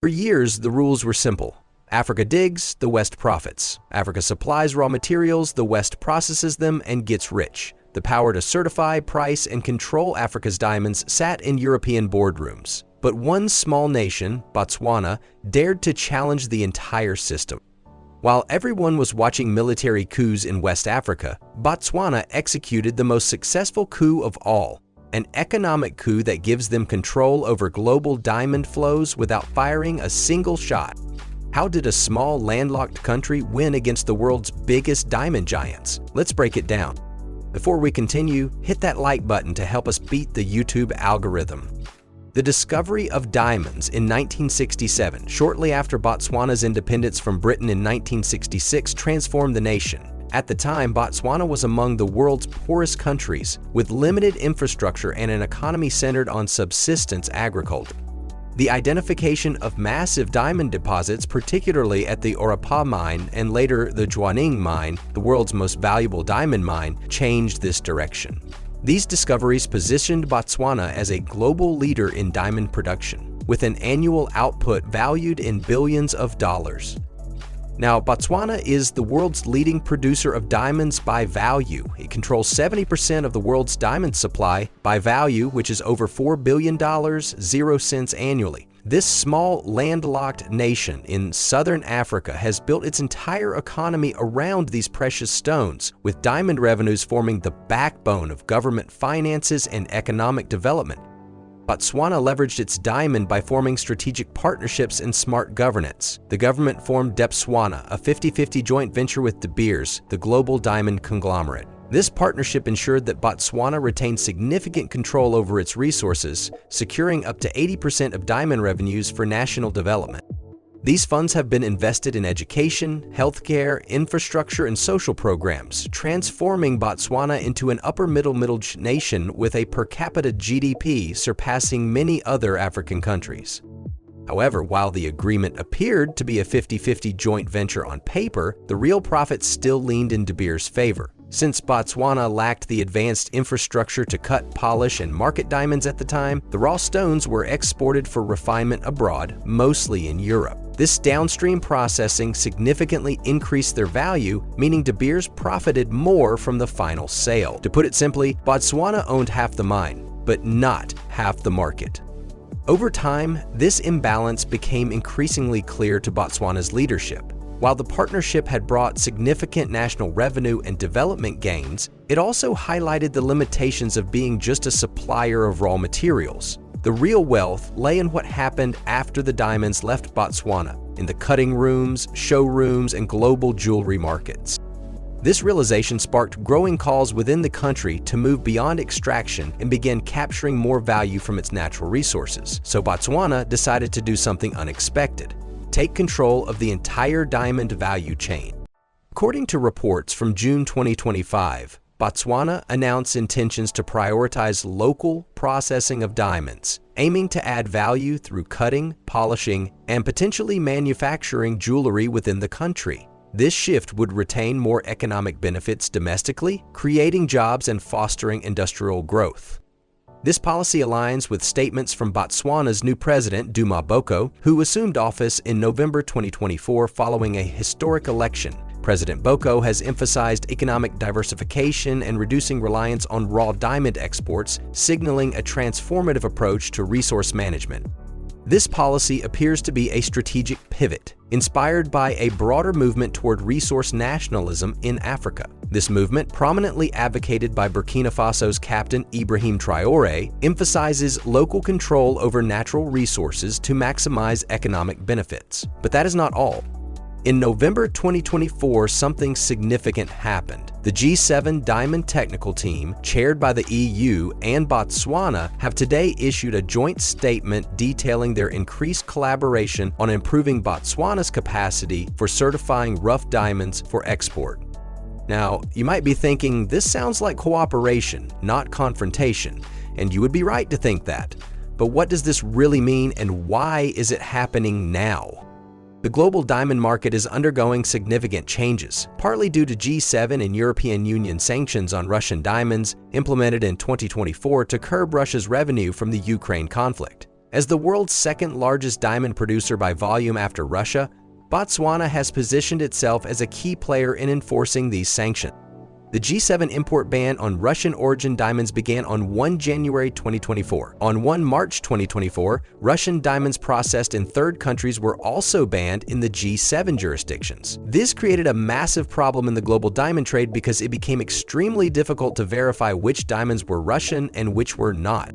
For years, the rules were simple. Africa digs, the West profits. Africa supplies raw materials, the West processes them and gets rich. The power to certify, price, and control Africa's diamonds sat in European boardrooms. But one small nation, Botswana, dared to challenge the entire system. While everyone was watching military coups in West Africa, Botswana executed the most successful coup of all, an economic coup that gives them control over global diamond flows without firing a single shot. How did a small landlocked country win against the world's biggest diamond giants? Let's break it down. Before we continue, hit that like button to help us beat the YouTube algorithm. The discovery of diamonds in 1967, shortly after Botswana's independence from Britain in 1966, transformed the nation. At the time, Botswana was among the world's poorest countries, with limited infrastructure and an economy centered on subsistence agriculture. The identification of massive diamond deposits, particularly at the Orapa mine and later the Jwaneng mine, the world's most valuable diamond mine, changed this direction. These discoveries positioned Botswana as a global leader in diamond production, with an annual output valued in billions of dollars. Now, Botswana is the world's leading producer of diamonds by value. It controls 70% of the world's diamond supply by value, which is over $4 billion, 0 cents annually. This small landlocked nation in southern Africa has built its entire economy around these precious stones, with diamond revenues forming the backbone of government finances and economic development. Botswana leveraged its diamond by forming strategic partnerships and smart governance. The government formed Botswana, a 50-50 joint venture with De Beers, the global diamond conglomerate. This partnership ensured that Botswana retained significant control over its resources, securing up to 80% of diamond revenues for national development. These funds have been invested in education, healthcare, infrastructure, and social programs, transforming Botswana into an upper-middle nation with a per capita GDP surpassing many other African countries. However, while the agreement appeared to be a 50-50 joint venture on paper, the real profits still leaned in De Beers' favor. Since Botswana lacked the advanced infrastructure to cut, polish, and market diamonds at the time, the raw stones were exported for refinement abroad, mostly in Europe. This downstream processing significantly increased their value, meaning De Beers profited more from the final sale. To put it simply, Botswana owned half the mine, but not half the market. Over time, this imbalance became increasingly clear to Botswana's leadership. While the partnership had brought significant national revenue and development gains, it also highlighted the limitations of being just a supplier of raw materials. The real wealth lay in what happened after the diamonds left Botswana, in the cutting rooms, showrooms, and global jewelry markets. This realization sparked growing calls within the country to move beyond extraction and begin capturing more value from its natural resources. So Botswana decided to do something unexpected: take control of the entire diamond value chain. According to reports from June 2025, Botswana announced intentions to prioritize local processing of diamonds, aiming to add value through cutting, polishing, and potentially manufacturing jewelry within the country. This shift would retain more economic benefits domestically, creating jobs and fostering industrial growth. This policy aligns with statements from Botswana's new president, Duma Boko, who assumed office in November 2024 following a historic election. President Boko has emphasized economic diversification and reducing reliance on raw diamond exports, signaling a transformative approach to resource management. This policy appears to be a strategic pivot, inspired by a broader movement toward resource nationalism in Africa. This movement, prominently advocated by Burkina Faso's captain Ibrahim Traoré, emphasizes local control over natural resources to maximize economic benefits. But that is not all. In November 2024, something significant happened. The G7 Diamond Technical Team, chaired by the EU and Botswana, have today issued a joint statement detailing their increased collaboration on improving Botswana's capacity for certifying rough diamonds for export. Now, you might be thinking this sounds like cooperation, not confrontation, and you would be right to think that. But what does this really mean, and why is it happening now? The global diamond market is undergoing significant changes, partly due to G7 and European Union sanctions on Russian diamonds implemented in 2024 to curb Russia's revenue from the Ukraine conflict. As the world's second-largest diamond producer by volume after Russia, Botswana has positioned itself as a key player in enforcing these sanctions. The G7 import ban on Russian-origin diamonds began on 1 January 2024. On 1 March 2024, Russian diamonds processed in third countries were also banned in the G7 jurisdictions. This created a massive problem in the global diamond trade because it became extremely difficult to verify which diamonds were Russian and which were not.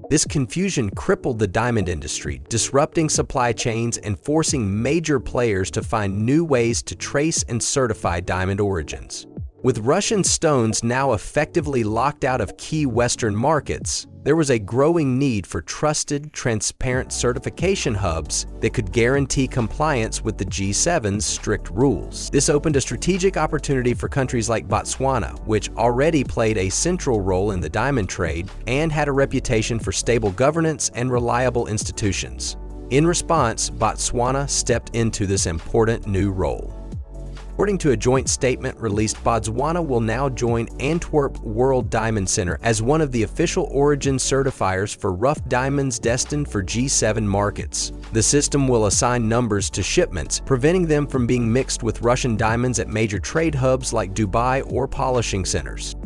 This confusion crippled the diamond industry, disrupting supply chains and forcing major players to find new ways to trace and certify diamond origins. With Russian stones now effectively locked out of key Western markets, there was a growing need for trusted, transparent certification hubs that could guarantee compliance with the G7's strict rules. This opened a strategic opportunity for countries like Botswana, which already played a central role in the diamond trade and had a reputation for stable governance and reliable institutions. In response, Botswana stepped into this important new role. According to a joint statement released, Botswana will now join Antwerp World Diamond Center as one of the official origin certifiers for rough diamonds destined for G7 markets. The system will assign numbers to shipments, preventing them from being mixed with Russian diamonds at major trade hubs like Dubai or polishing centers.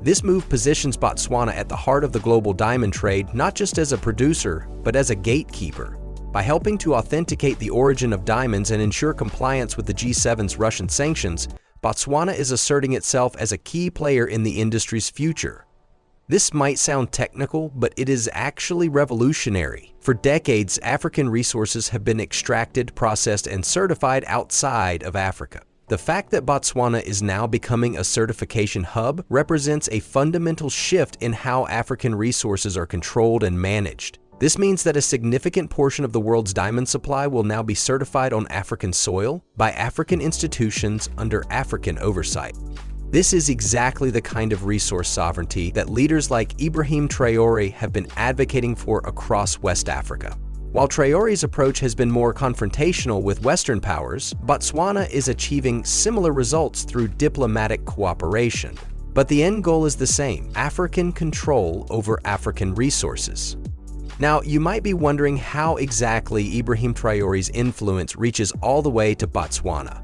This move positions Botswana at the heart of the global diamond trade, not just as a producer, but as a gatekeeper. By helping to authenticate the origin of diamonds and ensure compliance with the G7's Russian sanctions, Botswana is asserting itself as a key player in the industry's future. This might sound technical, but it is actually revolutionary. For decades, African resources have been extracted, processed, and certified outside of Africa. The fact that Botswana is now becoming a certification hub represents a fundamental shift in how African resources are controlled and managed. This means that a significant portion of the world's diamond supply will now be certified on African soil by African institutions under African oversight. This is exactly the kind of resource sovereignty that leaders like Ibrahim Traoré have been advocating for across West Africa. While Traoré's approach has been more confrontational with Western powers, Botswana is achieving similar results through diplomatic cooperation. But the end goal is the same: African control over African resources. Now, you might be wondering how exactly Ibrahim Traoré's influence reaches all the way to Botswana,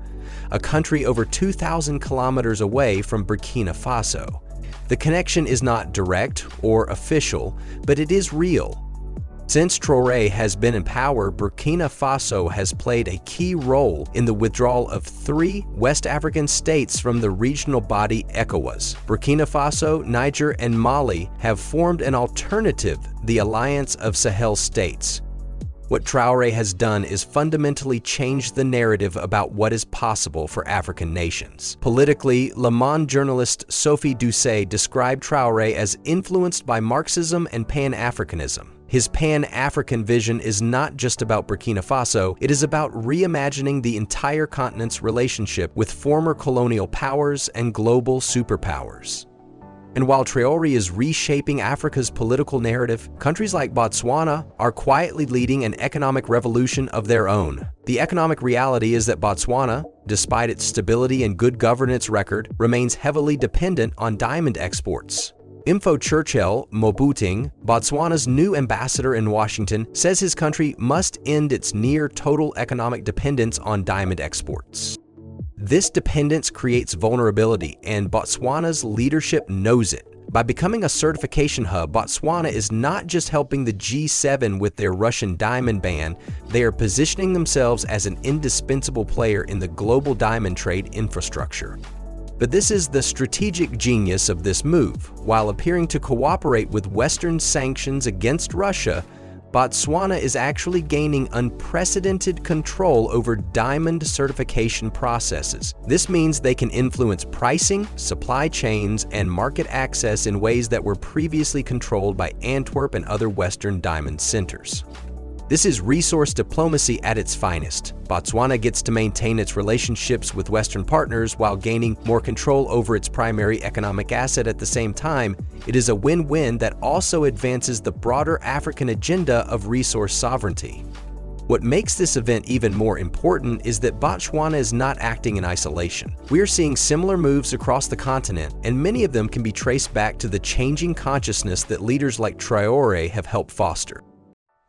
a country over 2,000 kilometers away from Burkina Faso. The connection is not direct or official, but it is real. Since Traoré has been in power, Burkina Faso has played a key role in the withdrawal of 3 West African states from the regional body ECOWAS. Burkina Faso, Niger, and Mali have formed an alternative, the Alliance of Sahel States. What Traoré has done is fundamentally change the narrative about what is possible for African nations. Politically, Le Monde journalist Sophie Doucet described Traoré as influenced by Marxism and Pan-Africanism. His Pan-African vision is not just about Burkina Faso, it is about reimagining the entire continent's relationship with former colonial powers and global superpowers. And while Traoré is reshaping Africa's political narrative, countries like Botswana are quietly leading an economic revolution of their own. The economic reality is that Botswana, despite its stability and good governance record, remains heavily dependent on diamond exports. Info Churchill Mobuting, Botswana's new ambassador in Washington, says his country must end its near-total economic dependence on diamond exports. This dependence creates vulnerability, and Botswana's leadership knows it. By becoming a certification hub, Botswana is not just helping the G7 with their Russian diamond ban, they are positioning themselves as an indispensable player in the global diamond trade infrastructure. But this is the strategic genius of this move. While appearing to cooperate with Western sanctions against Russia, Botswana is actually gaining unprecedented control over diamond certification processes. This means they can influence pricing, supply chains, and market access in ways that were previously controlled by Antwerp and other Western diamond centers. This is resource diplomacy at its finest. Botswana gets to maintain its relationships with Western partners while gaining more control over its primary economic asset at the same time. It is a win-win that also advances the broader African agenda of resource sovereignty. What makes this event even more important is that Botswana is not acting in isolation. We are seeing similar moves across the continent, and many of them can be traced back to the changing consciousness that leaders like Traoré have helped foster.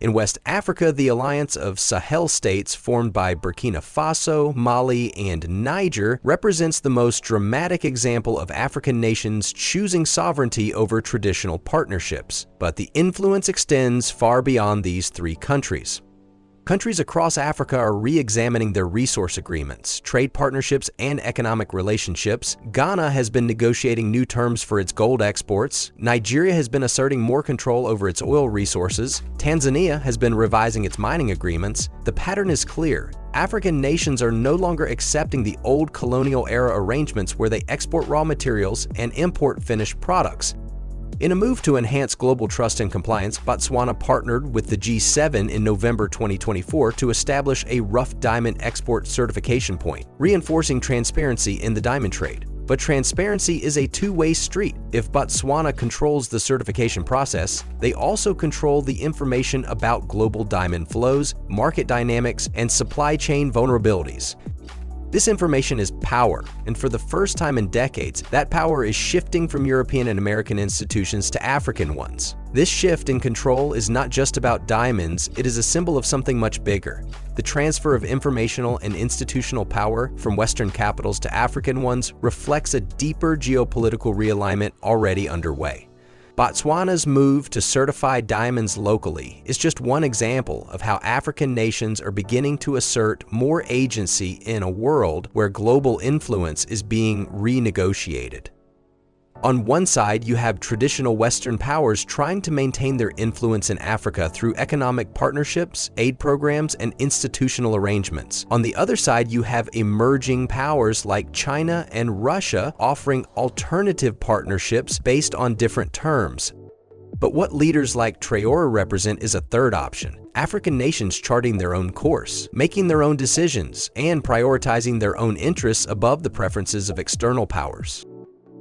In West Africa, the alliance of Sahel states formed by Burkina Faso, Mali, and Niger represents the most dramatic example of African nations choosing sovereignty over traditional partnerships. But the influence extends far beyond these three countries. Countries across Africa are re-examining their resource agreements, trade partnerships, and economic relationships. Ghana has been negotiating new terms for its gold exports. Nigeria has been asserting more control over its oil resources. Tanzania has been revising its mining agreements. The pattern is clear. African nations are no longer accepting the old colonial-era arrangements where they export raw materials and import finished products. In a move to enhance global trust and compliance, Botswana partnered with the G7 in November 2024 to establish a rough diamond export certification point, reinforcing transparency in the diamond trade. But transparency is a two-way street. If Botswana controls the certification process, they also control the information about global diamond flows, market dynamics, and supply chain vulnerabilities. This information is power, and for the first time in decades, that power is shifting from European and American institutions to African ones. This shift in control is not just about diamonds, it is a symbol of something much bigger. The transfer of informational and institutional power from Western capitals to African ones reflects a deeper geopolitical realignment already underway. Botswana's move to certify diamonds locally is just one example of how African nations are beginning to assert more agency in a world where global influence is being renegotiated. On one side, you have traditional Western powers trying to maintain their influence in Africa through economic partnerships, aid programs, and institutional arrangements. On the other side, you have emerging powers like China and Russia offering alternative partnerships based on different terms. But what leaders like Traoré represent is a third option. African nations charting their own course, making their own decisions, and prioritizing their own interests above the preferences of external powers.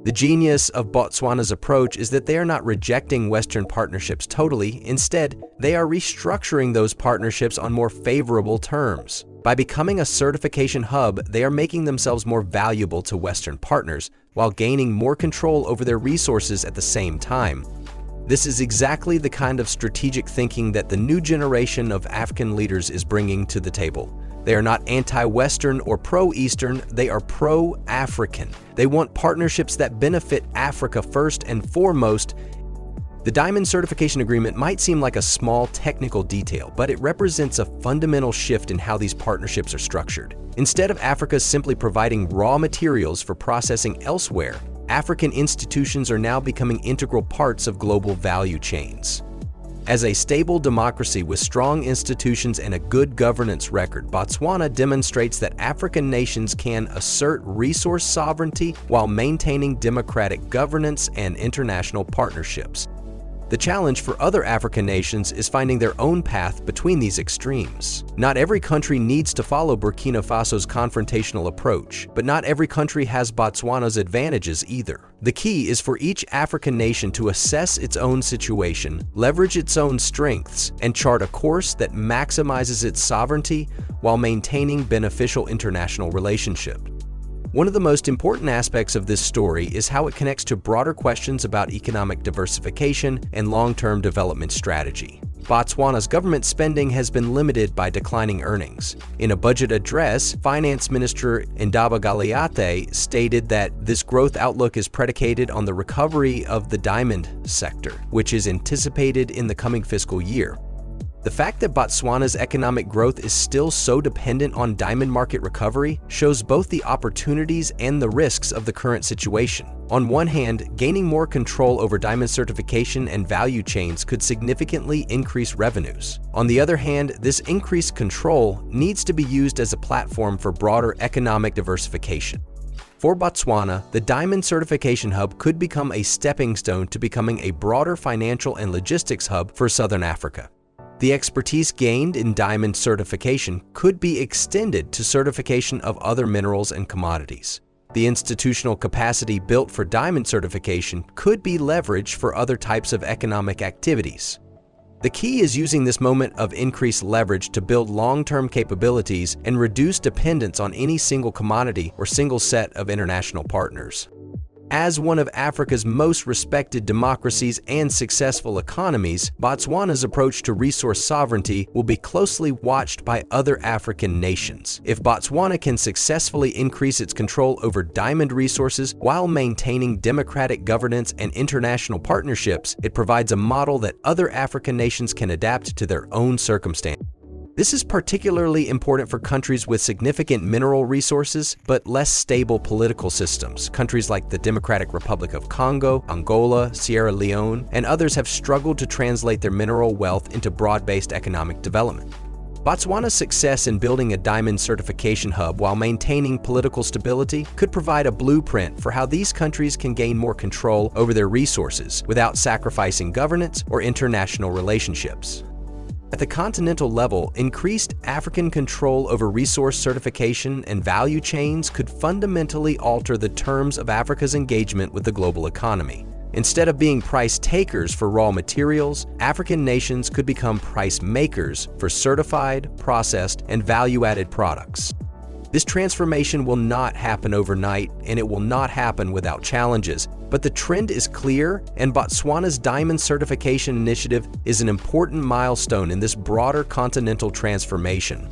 The genius of Botswana's approach is that they are not rejecting Western partnerships totally. Instead, they are restructuring those partnerships on more favorable terms. By becoming a certification hub, they are making themselves more valuable to Western partners while gaining more control over their resources at the same time. This is exactly the kind of strategic thinking that the new generation of African leaders is bringing to the table. They are not anti-Western or pro-Eastern, they are pro-African. They want partnerships that benefit Africa first and foremost. The Diamond Certification Agreement might seem like a small technical detail, but it represents a fundamental shift in how these partnerships are structured. Instead of Africa simply providing raw materials for processing elsewhere, African institutions are now becoming integral parts of global value chains. As a stable democracy with strong institutions and a good governance record, Botswana demonstrates that African nations can assert resource sovereignty while maintaining democratic governance and international partnerships. The challenge for other African nations is finding their own path between these extremes. Not every country needs to follow Burkina Faso's confrontational approach, but not every country has Botswana's advantages either. The key is for each African nation to assess its own situation, leverage its own strengths, and chart a course that maximizes its sovereignty while maintaining beneficial international relationships. One of the most important aspects of this story is how it connects to broader questions about economic diversification and long-term development strategy. Botswana's government spending has been limited by declining earnings. In a budget address, Finance Minister Ndaba Galiate stated that this growth outlook is predicated on the recovery of the diamond sector, which is anticipated in the coming fiscal year. The fact that Botswana's economic growth is still so dependent on diamond market recovery shows both the opportunities and the risks of the current situation. On one hand, gaining more control over diamond certification and value chains could significantly increase revenues. On the other hand, this increased control needs to be used as a platform for broader economic diversification. For Botswana, the Diamond Certification Hub could become a stepping stone to becoming a broader financial and logistics hub for Southern Africa. The expertise gained in diamond certification could be extended to certification of other minerals and commodities. The institutional capacity built for diamond certification could be leveraged for other types of economic activities. The key is using this moment of increased leverage to build long-term capabilities and reduce dependence on any single commodity or single set of international partners. As one of Africa's most respected democracies and successful economies, Botswana's approach to resource sovereignty will be closely watched by other African nations. If Botswana can successfully increase its control over diamond resources while maintaining democratic governance and international partnerships, it provides a model that other African nations can adapt to their own circumstances. This is particularly important for countries with significant mineral resources but less stable political systems. Countries like the Democratic Republic of Congo, Angola, Sierra Leone, and others have struggled to translate their mineral wealth into broad-based economic development. Botswana's success in building a diamond certification hub while maintaining political stability could provide a blueprint for how these countries can gain more control over their resources without sacrificing governance or international relationships. At the continental level, increased African control over resource certification and value chains could fundamentally alter the terms of Africa's engagement with the global economy. Instead of being price takers for raw materials, African nations could become price makers for certified, processed, and value-added products. This transformation will not happen overnight, and it will not happen without challenges. But the trend is clear, and Botswana's Diamond Certification Initiative is an important milestone in this broader continental transformation.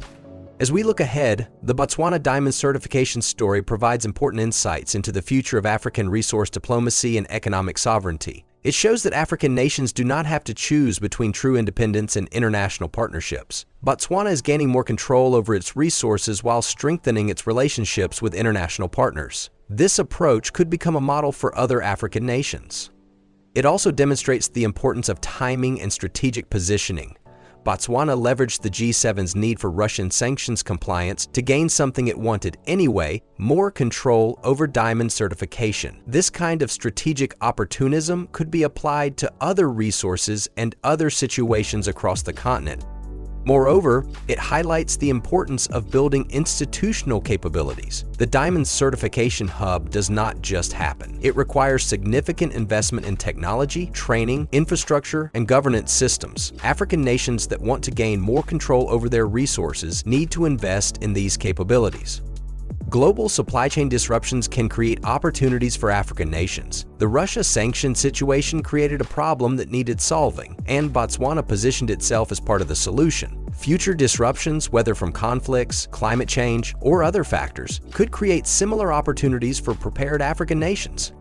As we look ahead, the Botswana Diamond Certification story provides important insights into the future of African resource diplomacy and economic sovereignty. It shows that African nations do not have to choose between true independence and international partnerships. Botswana is gaining more control over its resources while strengthening its relationships with international partners. This approach could become a model for other African nations. It also demonstrates the importance of timing and strategic positioning. Botswana leveraged the G7's need for Russian sanctions compliance to gain something it wanted anyway: more control over diamond certification. This kind of strategic opportunism could be applied to other resources and other situations across the continent. Moreover, it highlights the importance of building institutional capabilities. The Diamond Certification Hub does not just happen. It requires significant investment in technology, training, infrastructure, and governance systems. African nations that want to gain more control over their resources need to invest in these capabilities. Global supply chain disruptions can create opportunities for African nations. The Russia sanction situation created a problem that needed solving, and Botswana positioned itself as part of the solution. Future disruptions, whether from conflicts, climate change, or other factors, could create similar opportunities for prepared African nations.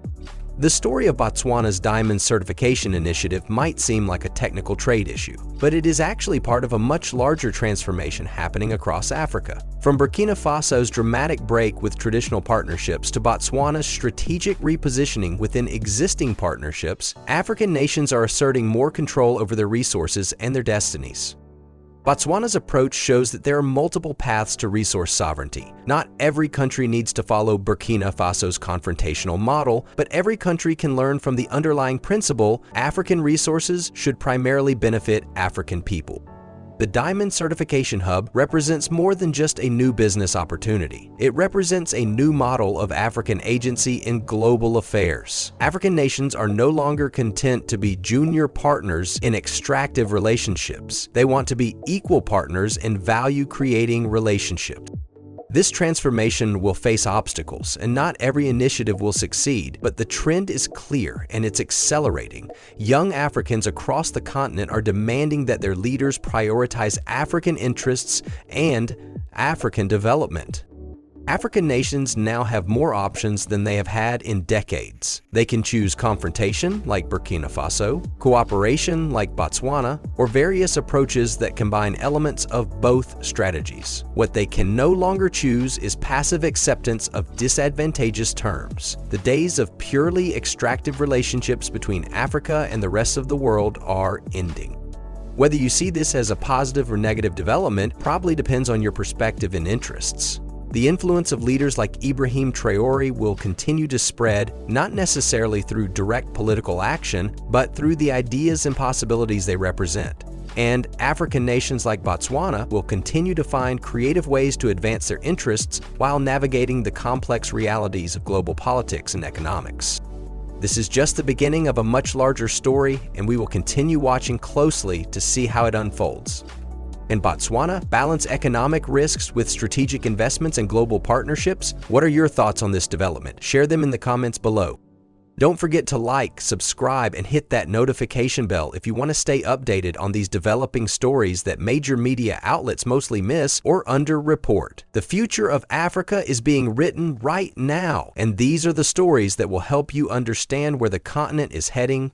The story of Botswana's Diamond Certification Initiative might seem like a technical trade issue, but it is actually part of a much larger transformation happening across Africa. From Burkina Faso's dramatic break with traditional partnerships to Botswana's strategic repositioning within existing partnerships, African nations are asserting more control over their resources and their destinies. Botswana's approach shows that there are multiple paths to resource sovereignty. Not every country needs to follow Burkina Faso's confrontational model, but every country can learn from the underlying principle: African resources should primarily benefit African people. The Diamond Certification Hub represents more than just a new business opportunity. It represents a new model of African agency in global affairs. African nations are no longer content to be junior partners in extractive relationships. They want to be equal partners in value-creating relationships. This transformation will face obstacles, and not every initiative will succeed, but the trend is clear and it's accelerating. Young Africans across the continent are demanding that their leaders prioritize African interests and African development. African nations now have more options than they have had in decades. They can choose confrontation, like Burkina Faso, cooperation, like Botswana, or various approaches that combine elements of both strategies. What they can no longer choose is passive acceptance of disadvantageous terms. The days of purely extractive relationships between Africa and the rest of the world are ending. Whether you see this as a positive or negative development probably depends on your perspective and interests. The influence of leaders like Ibrahim Traoré will continue to spread, not necessarily through direct political action, but through the ideas and possibilities they represent. And African nations like Botswana will continue to find creative ways to advance their interests while navigating the complex realities of global politics and economics. This is just the beginning of a much larger story, and we will continue watching closely to see how it unfolds. In Botswana, balance economic risks with strategic investments and global partnerships. What are your thoughts on this development? Share them in the comments below. Don't forget to like, subscribe, and hit that notification bell if you want to stay updated on these developing stories that major media outlets mostly miss or underreport. The future of Africa is being written right now, and these are the stories that will help you understand where the continent is heading